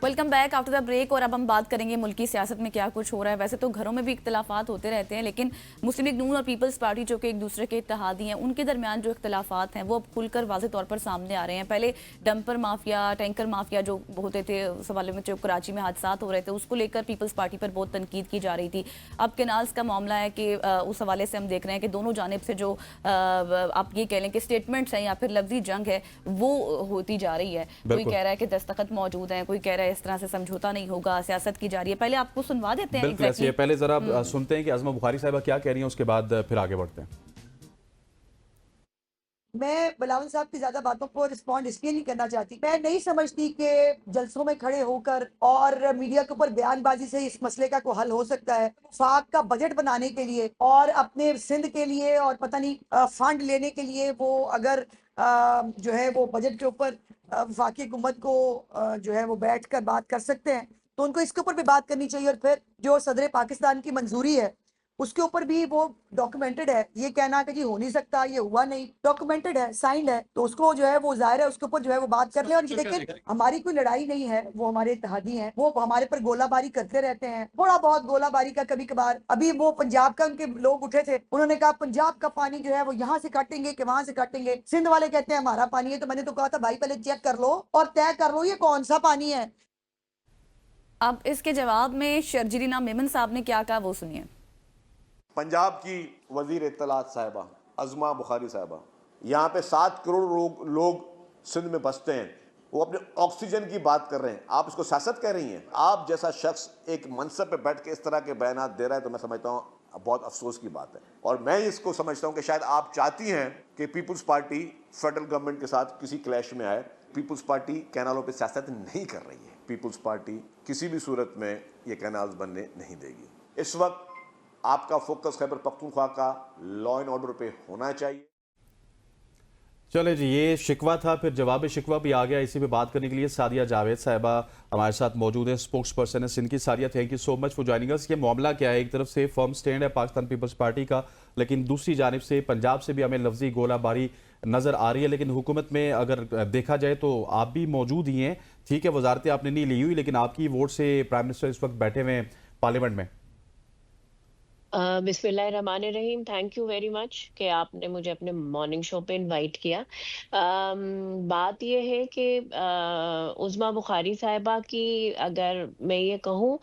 Welcome back after the break. और अब हम बात करेंगे मुल्क की सियासत में क्या कुछ हो रहा है। वैसे तो घरों में भी इख्तलाफात होते रहते हैं, लेकिन मुस्लिम लीग नून और पीपल्स पार्टी जो कि एक दूसरे के इत्तेहादी हैं, उनके दरमियान जो इख्तलाफात हैं वो अब खुलकर वाज़ेह तौर पर सामने आ रहे हैं। पहले डंपर माफिया, टैंकर माफिया जो होते थे, उस हवाले में जो कराची में हादसा हो रहे थे, उसको लेकर पीपल्स पार्टी पर बहुत तनकीद की जा रही थी। अब केनाल्स का मामला है कि उस हवाले से हम देख रहे हैं कि दोनों जानिब से जो आप ये कह लें कि स्टेटमेंट्स हैं या फिर लफ्जी जंग है वो होती जा रही है। कोई कह रहा है कि दस्तखत मौजूद हैं, कोई कह रहा है इस तरह से समझौता नहीं होगा, सियासत की जा रही है। पहले आपको सुनवा देते हैं। बिल्कुल ऐसे पहले जरा सुनते हैं कि अज़मा बुखारी साहिबा क्या कह रही हैं, उसके बाद फिर आगे बढ़ते हैं। मैं बिलावल साहब की ज्यादा बातों को रिस्पॉन्ड इसलिए नहीं करना चाहती। मैं नहीं समझती कि जलसों में खड़े होकर और मीडिया के ऊपर बयानबाजी से इस मसले का कोई हल हो सकता है। वफाक का बजट बनाने के लिए और अपने सिंध के लिए और पता नहीं फंड लेने के लिए वो अगर जो है वो बजट के ऊपर वफाकी हुकूमत को जो है वो बैठ कर बात कर सकते हैं, तो उनको इसके ऊपर भी बात करनी चाहिए। और फिर जो सदर पाकिस्तान की मंजूरी है उसके ऊपर भी वो डॉक्यूमेंटेड है। ये कहना कि जी हो नहीं सकता, ये हुआ नहीं, डॉक्यूमेंटेड है, साइंड है, तो उसको जो है वो जाहिर है उसके ऊपर जो है वो बात कर ले। और ये देखिए, हमारी कोई लड़ाई नहीं है, वो हमारे इत्तेहादी हैं, वो हमारे पर गोलाबारी करते रहते हैं, थोड़ा बहुत गोलाबारी का कभी कभार। अभी वो पंजाब का उनके लोग उठे थे, उन्होंने कहा पंजाब का पानी जो है वो यहाँ से काटेंगे कि वहां से काटेंगे। सिंध वाले कहते हैं हमारा पानी है, तो मैंने तो कहा था भाई पहले चेक कर लो और तय कर लो ये कौन सा पानी है। अब इसके जवाब में शर्जीना मेमन साहब ने क्या कहा वो सुनिए। पंजाब की वजीर इत्तलात साहिबा अज़मा बुखारी साहिबा, यहाँ पे 7 करोड़ लोग सिंध में बसते हैं, वो अपने ऑक्सीजन की बात कर रहे हैं, आप इसको सियासत कह रही हैं। आप जैसा शख्स एक मनसब पे बैठ के इस तरह के बयानात दे रहा है, तो मैं समझता हूँ बहुत अफसोस की बात है। और मैं इसको समझता हूँ कि शायद आप चाहती हैं कि पीपल्स पार्टी फेडरल गवर्नमेंट के साथ किसी क्लैश में आए। पीपल्स पार्टी कैनालों पे सियासत नहीं कर रही है। पीपल्स पार्टी किसी भी सूरत में ये कैनाल्स बनने नहीं देगी। इस वक्त आपका फोकस खैबर पख्तूनख्वा का लॉ एंड ऑर्डर पे होना चाहिए। चले जी, ये शिकवा था, फिर जवाब शिकवा भी आ गया। इसी पे बात करने के लिए सादिया जावेद साहिबा हमारे साथ मौजूद है, स्पोक्स पर्सन है सिंध की। Sadia, thank you so much for joining us. ये मामला क्या है? एक तरफ से फर्म स्टैंड है पाकिस्तान पीपल्स पार्टी का, लेकिन दूसरी जानिब से पंजाब से भी हमें लफ्जी गोलाबारी नजर आ रही है। लेकिन हुकूमत में अगर देखा जाए तो आप भी मौजूद ही हैं, ठीक है, वजारतें आपने नहीं ली हुई, लेकिन आपकी वोट से प्राइम मिनिस्टर इस वक्त बैठे हुए हैं पार्लियामेंट में। बिस्मिल्लाहिर्रहमानिर्रहीम। थैंक यू वेरी मच कि आपने मुझे अपने मॉर्निंग शो पे इनवाइट किया। बात यह है कि उज़मा बुखारी साहिबा की अगर मैं ये कहूँ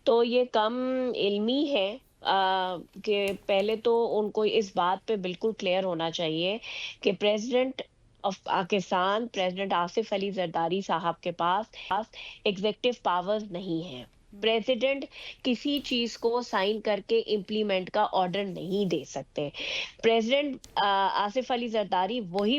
तो ये कम इल्मी है कि पहले तो उनको इस बात पे बिल्कुल क्लियर होना चाहिए कि president of Pakistan, president Asif Ali Zardari साहब के पास एग्जीक्यूटिव पावर्स नहीं है। प्रेसिडेंट किसी चीज को साइन करके इम्प्लीमेंट का ऑर्डर नहीं दे सकते। प्रेसिडेंट आसिफ अली जरदारी वही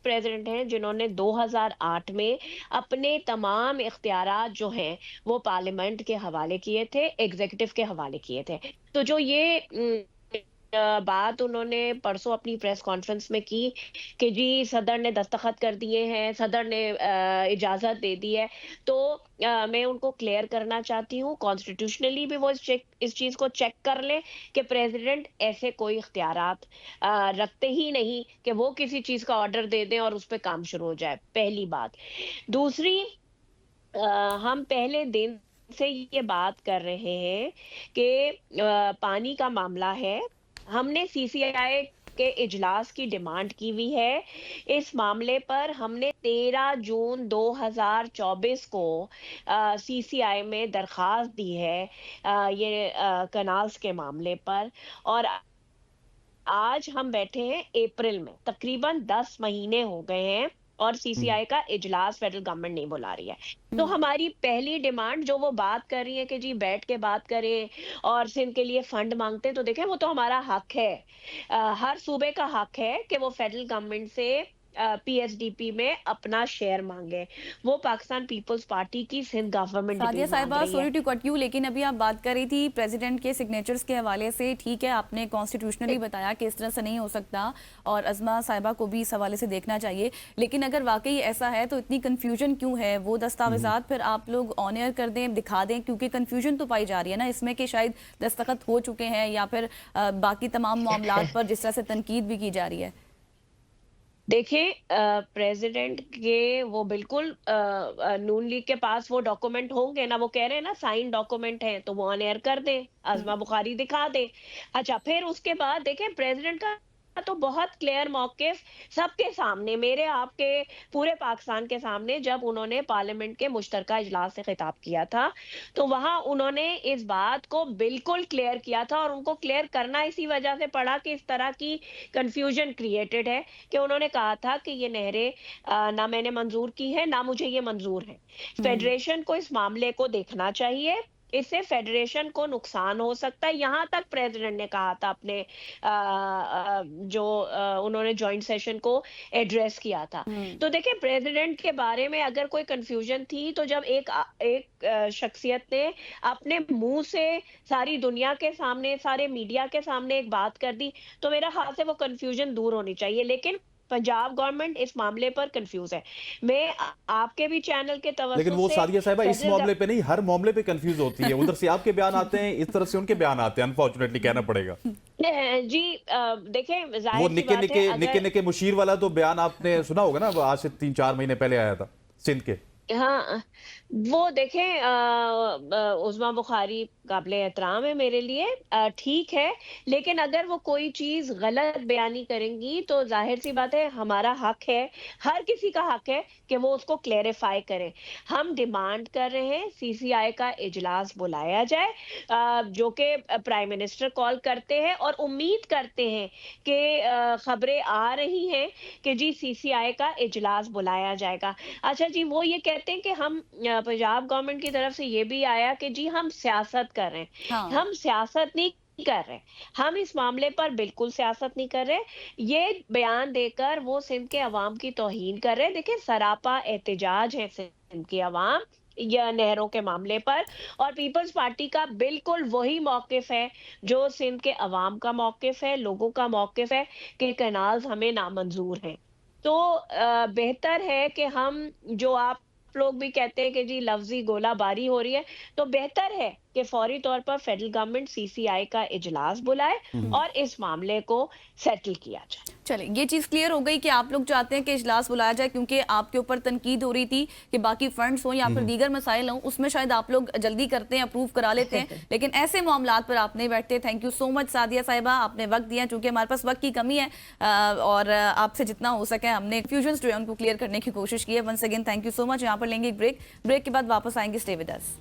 प्रेसिडेंट हैं जिन्होंने 2008 में अपने तमाम इख्तियारात जो हैं वो पार्लियामेंट के हवाले किए थे, एग्जीक्यूटिव के हवाले किए थे। तो जो ये बात उन्होंने परसों अपनी प्रेस कॉन्फ्रेंस में की कि जी सदर ने दस्तखत कर दिए हैं, सदर ने इजाजत दे दी है, तो मैं उनको क्लियर करना चाहती हूँ, कॉन्स्टिट्यूशनली भी वो इस चीज को चेक कर ले कि प्रेसिडेंट ऐसे कोई इख्तियारात रखते ही नहीं कि वो किसी चीज का ऑर्डर दे दें और उस पर काम शुरू हो जाए। पहली बात। दूसरी, हम पहले दिन से ये बात कर रहे हैं कि पानी का मामला है। हमने सीसीआई के इजलास की डिमांड की हुई है। इस मामले पर हमने 13 जून 2024 को सीसीआई में दरखास्त दी है ये कनाल्स के मामले पर। और आज हम बैठे हैं अप्रैल में, तकरीबन 10 महीने हो गए हैं और सीसीआई का इजलास फेडरल गवर्नमेंट नहीं बुला रही है। तो हमारी पहली डिमांड जो वो बात कर रही है कि जी बैठ के बात करें और सिंध के लिए फंड मांगते हैं, तो देखें वो तो हमारा हक है, हर सूबे का हक है कि वो फेडरल गवर्नमेंट से पीएसडीपी में अपना शेयर मांगे। वो पाकिस्तान पीपल्स पार्टी की सिंध गवर्नमेंट सादिया साहिबा, सॉरी टू कट यू, लेकिन अभी आप बात कर रही थी प्रेसिडेंट के सिग्नेचर्स के हवाले से। ठीक है, आपने कॉन्स्टिट्यूशनली बताया कि इस तरह से नहीं हो सकता और अज़मा साहिबा को भी इस हवाले से देखना चाहिए, लेकिन अगर वाकई ऐसा है तो इतनी कन्फ्यूजन क्यों है? वो दस्तावेजात फिर आप लोग ऑन एयर कर दें, दिखा दें, क्योंकि कन्फ्यूजन तो पाई जा रही है ना इसमें कि शायद दस्तखत हो चुके हैं या फिर बाकी तमाम मामलात पर जिस तरह से तनकीद भी की जा रही है। देखिए प्रेसिडेंट के वो बिल्कुल नून लीग के पास वो डॉक्यूमेंट होंगे ना, वो कह रहे हैं ना साइन डॉक्यूमेंट है, तो वो ऑन एयर कर दें, आजमा बुखारी दिखा दे। अच्छा, फिर उसके बाद देखें प्रेसिडेंट का तो बहुत क्लियर मौकिफ सबके सामने, मेरे आपके पूरे पाकिस्तान के सामने, जब उन्होंने पार्लियामेंट के मुश्तरका इजलास से खिताब किया था, तो वहां उन्होंने इस बात को बिल्कुल क्लियर किया था, और उनको क्लियर करना इसी वजह से पड़ा कि इस तरह की कंफ्यूजन क्रिएटेड है, कि उन्होंने कहा था कि ये नहरें ना मैंने मंजूर की है, ना मुझे ये मंजूर है। फेडरेशन को इस मामले को देखना चाहिए, इससे फेडरेशन को नुकसान हो सकता है, यहाँ तक प्रेसिडेंट ने कहा था अपने उन्होंने जॉइंट सेशन को एड्रेस किया था। तो देखिए प्रेसिडेंट के बारे में अगर कोई कंफ्यूजन थी, तो जब एक शख्सियत ने अपने मुंह से सारी दुनिया के सामने, सारे मीडिया के सामने एक बात कर दी, तो मेरा ख्याल से वो कंफ्यूजन दूर होनी चाहिए। लेकिन पंजाब गवर्नमेंट इस मामले पर कंफ्यूज है। मैं आपके भी चैनल के लेकिन तवज्जुह वो से सादिया साहिबा इस फेडरल मामले पे नहीं, हर मामले पे कंफ्यूज होती है। उधर से आपके बयान आते हैं, इस तरह से उनके बयान आते हैं, अनफॉर्चुनेटली कहना पड़ेगा। जी देखें वो जाहिर सी निके बात निके है, निके अगर निके मुशीर वाला तो बयान आपने सुना होगा ना, वो आज से 3-4 महीने पहले आया था सिंध के। हाँ, वो देखें उज़्मा बुखारी काबिले एहतराम है मेरे लिए, ठीक है, लेकिन अगर वो कोई चीज़ गलत बयानी करेंगी, तो ज़ाहिर सी बात है हमारा हक है, हर किसी का हक है कि वो उसको क्लेरिफाई करें। हम डिमांड कर रहे हैं सीसीआई का इजलास बुलाया जाए, जो कि प्राइम मिनिस्टर कॉल करते हैं, और उम्मीद करते हैं कि खबरें आ रही हैं कि जी सीसीआई का इजलास बुलाया जाएगा। अच्छा जी, वो ये कहते हैं कि हम पंजाब गवर्नमेंट की तरफ से ये भी आया कि जी हम सियासत कर रहे हैं। हाँ। हम सियासत नहीं कर रहे, हम इस मामले पर बिल्कुल सियासत नहीं कर रहे। ये बयान देकर वो सिंध के अवाम की तौहीन कर रहे हैं। देखिए सरापा एहतजाज है सिंध की अवाम या नहरों के मामले पर, और पीपल्स पार्टी का बिल्कुल वही मौकिफ है जो सिंध के अवाम का मौकिफ है, लोगों का मौकिफ है कि कैनाल्स हमें नामंजूर हैं। तो बेहतर है कि हम, जो आप लोग भी कहते हैं कि जी लफ्जी गोलाबारी हो रही है, तो बेहतर है कि फौरी तौर पर फेडरल गवर्नमेंट सीसीआई का इजलास बुलाए और इस मामले को सेटल किया जाए। चलिए, ये चीज़ क्लियर हो गई कि आप लोग चाहते हैं कि इजलास बुलाया जाए, क्योंकि आपके ऊपर तनकीद हो रही थी कि बाकी फंड्स हों या फिर दीगर मसाइल हों, उसमें शायद आप लोग जल्दी करते हैं, अप्रूव करा लेते हैं, लेकिन ऐसे मामलात पर आप नहीं बैठते। Thank you so much Sadia साहिबा, आपने वक्त दिया, चूंकि हमारे पास वक्त की कमी है, और आपसे जितना हो सके हमने फ्यूजन्स जो है उनको क्लियर करने की कोशिश की है। Once again thank you so much. यहाँ पर लेंगे एक ब्रेक के बाद वापस आएंगे। Stay with us.